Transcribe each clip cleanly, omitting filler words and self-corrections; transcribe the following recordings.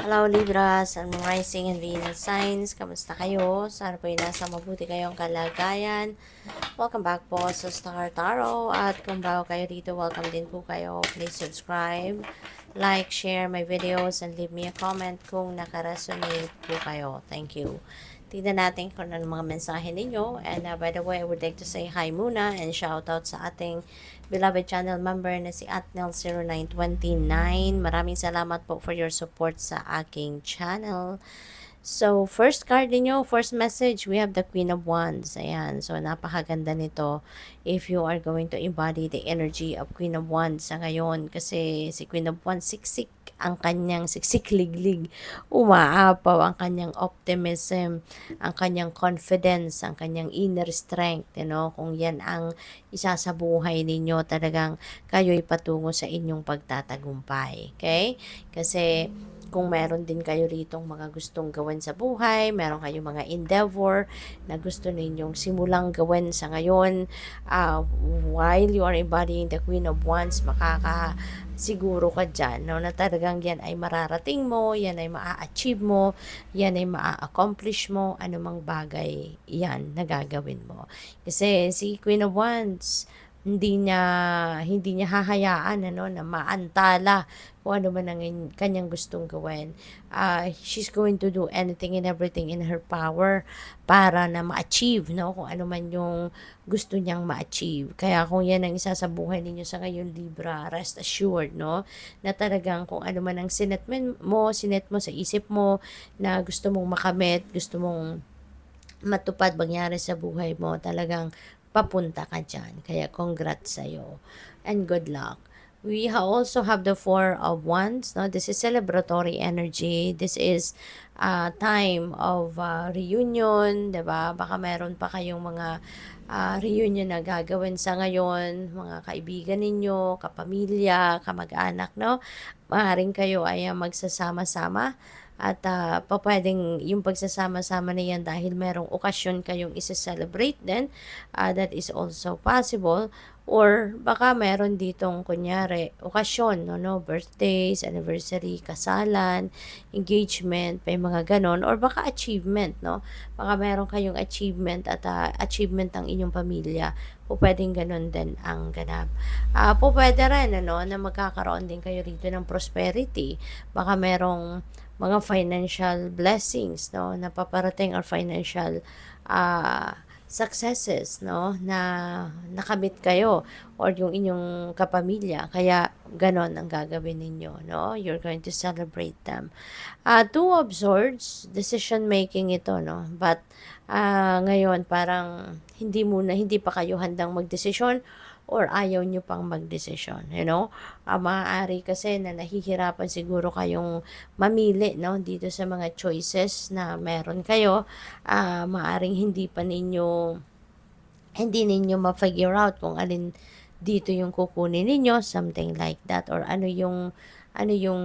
Hello Libra, Sun, Moon, Rising, and Venus signs. Kamusta kayo? Sana po nasa mabuti kayong kalagayan. Welcome back po sa Star Tarot. At kung bago kayo dito, welcome din po kayo. Please subscribe, like, share my videos, and leave me a comment kung nakaresonate po kayo. Thank you. Tignan natin kung ano mga mensahe ninyo. And by the way, I would like to say hi muna and shout out sa ating beloved channel member na si Atnel0929. Maraming salamat po for your support sa aking channel. So, first card ninyo, first message, we have the Queen of Wands. Ayan, so napakaganda nito if you are going to embody the energy of Queen of Wands sa ngayon. Kasi si Queen of Wands, siksik ang kanyang siksik-liglig, umaapaw ang kanyang optimism, ang kanyang confidence, ang kanyang inner strength, kung yan ang isa sa buhay ninyo, talagang kayo'y patungo sa inyong pagtatagumpay, okay? Kasi kung meron din kayo ritong mga gustong gawin sa buhay, meron kayong mga endeavor na gusto ninyong simulang gawin sa ngayon, while you are embodying the Queen of Wands, siguro ka dyan, no, na talagang yan ay mararating mo, yan ay maa-achieve mo, yan ay maa-accomplish mo, anumang bagay yan na gagawin mo. Kasi si Queen of Wands, hindi niya hahayaan na maantala kung ano man ang kanyang gustong gawin. She's going to do anything and everything in her power para na ma-achieve, no, kung ano man yung gusto niyang ma-achieve. Kaya kung yan ang isa sa buhay ninyo sa ngayon, Libra, rest assured, no, na talagang kung ano man ang sinet mo sa isip mo na gusto mong makamit, gusto mong matupad, mangyari sa buhay mo, talagang papunta ka dyan. Kaya congrats sa'yo. And good luck. We also have the Four of Wands. No? This is celebratory energy. This is time of reunion. Diba? Baka meron pa kayong mga reunion na gagawin sa ngayon. Mga kaibigan ninyo, kapamilya, kamag-anak. No? Maaaring kayo ay magsasama-sama. At pwedeng yung pagsasama-sama na yan dahil merong okasyon kayong isa-celebrate din, that is also possible. Or baka meron ditong kunyari okasyon, no, birthdays, anniversary, kasalan, engagement, may mga ganon. Or baka achievement, no, baka meron kayong achievement at achievement ang inyong pamilya. Pwedeng ganon din ang ganap. Pwede rin, na magkakaroon din kayo rito ng prosperity. Baka merong mga financial blessings, no, na paparating, or financial successes, no, na nakamit kayo or yung inyong kapamilya. Kaya ganon ang gagawin ninyo, no? You're going to celebrate them. Two of Swords, decision making ito, no? But ngayon parang hindi pa kayo handang magdesisyon or ayaw nyo pang magdesisyon, maaari kasi na nahihirapan siguro kayong mamili, no, dito sa mga choices na meron kayo. Maaring hindi ninyo ma-figure out kung alin dito yung kukunin ninyo, something like that, or ano yung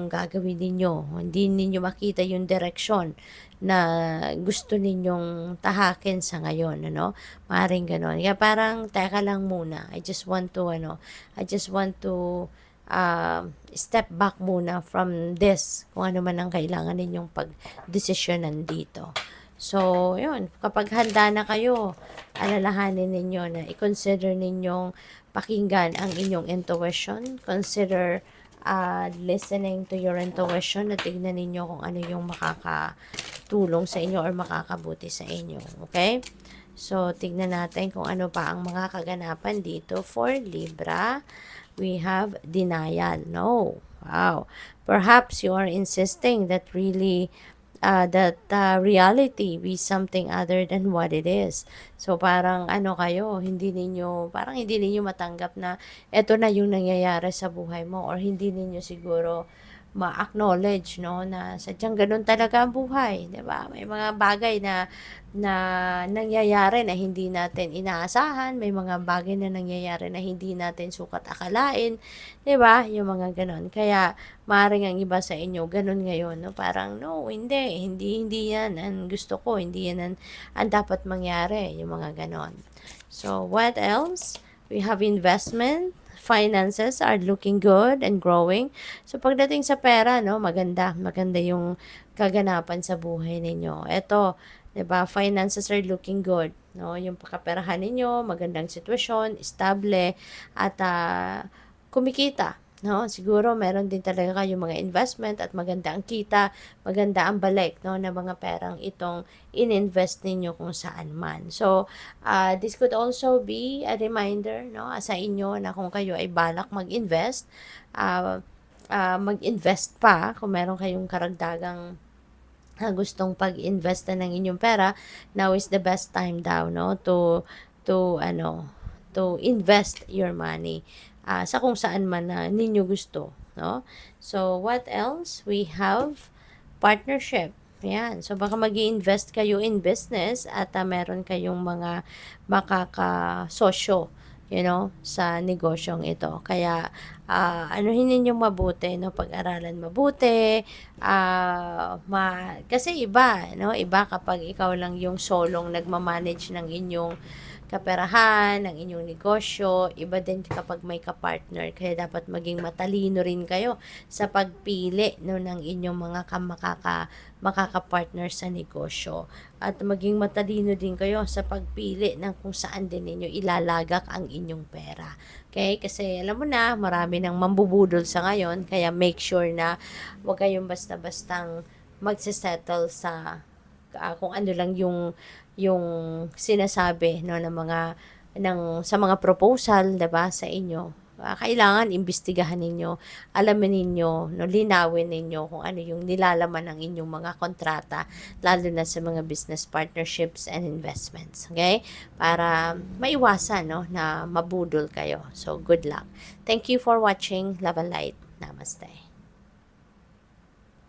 gagawin ninyo. Hindi ninyo makita yung direction na gusto ninyong tahakin sa ngayon, Maring ganon. Kaya parang, teka lang muna. I just want to step back muna from this, kung ano man ang kailangan ninyong pag-desisyonan dito. So, yun, kapag handa na kayo, alalahanin ninyo na i-consider ninyong pakinggan ang inyong intuition. Consider listening to your intuition, na tignan ninyo kung ano yung makakatulong sa inyo or makakabuti sa inyo. Okay? So, tignan natin kung ano pa ang mga kaganapan dito for Libra. We have denial. No. Wow. Perhaps you are insisting that reality be something other than what it is. So parang hindi ninyo matanggap na eto na yung nangyayari sa buhay mo, or hindi ninyo siguro ma-acknowledge, no, na sadyang ganun talaga ang buhay, 'di ba? May mga bagay na nangyayari na hindi natin inaasahan, may mga bagay na nangyayari na hindi natin sukat akalain, 'di ba? Yung mga ganun. Kaya maaaring ang iba sa inyo ganun ngayon, no? Parang no, hindi yan ang gusto ko, hindi yan ang dapat mangyari, yung mga ganon. So what else? We have investment, finances are looking good and growing. So, pagdating sa pera, no, maganda yung kaganapan sa buhay ninyo. Ito, 'di ba, finances are looking good, no? Yung kaperahan ninyo, magandang sitwasyon, estable, at kumikita, no? Siguro meron din talaga kayong mga investment at maganda ang kita, maganda ang balik, no, ng mga perang itong ininvest ninyo kung saan man. So, this could also be a reminder, no, sa inyo na kung kayo ay balak mag-invest, mag-invest pa kung meron kayong karagdagang gustong pag-invest na ng inyong pera, now is the best time daw, no, to invest your money sa kung saan man na ninyo gusto, no. So, what else? We have partnership. Yan. So, baka mag-i-invest kayo in business at meron kayong mga makakasosyo, sa negosyong ito. Kaya, anuhin ninyong mabuti, no? Pag-aralan mabuti. Kasi iba, no? Iba kapag ikaw lang yung solong nagmamanage ng inyong kaperahan, ng inyong negosyo. Iba din kapag may kapartner. Kaya dapat maging matalino rin kayo sa pagpili, no, ng inyong mga makakapartner sa negosyo. At maging matalino din kayo sa pagpili ng kung saan din ninyo ilalagak ang inyong pera. Okay? Kasi alam mo na, marami nang mambubudol sa ngayon. Kaya make sure na huwag kayong basta-bastang magsisettle sa kung ano lang yung sinasabi, no, sa mga proposal, 'di ba, sa inyo. Kailangan imbestigahan ninyo, alamin ninyo, no, linawin ninyo kung ano yung nilalaman ng inyong mga kontrata, lalo na sa mga business partnerships and investments. Okay? Para maiwasan, no, na mabudol kayo. So, good luck. Thank you for watching. Love and light. Namaste.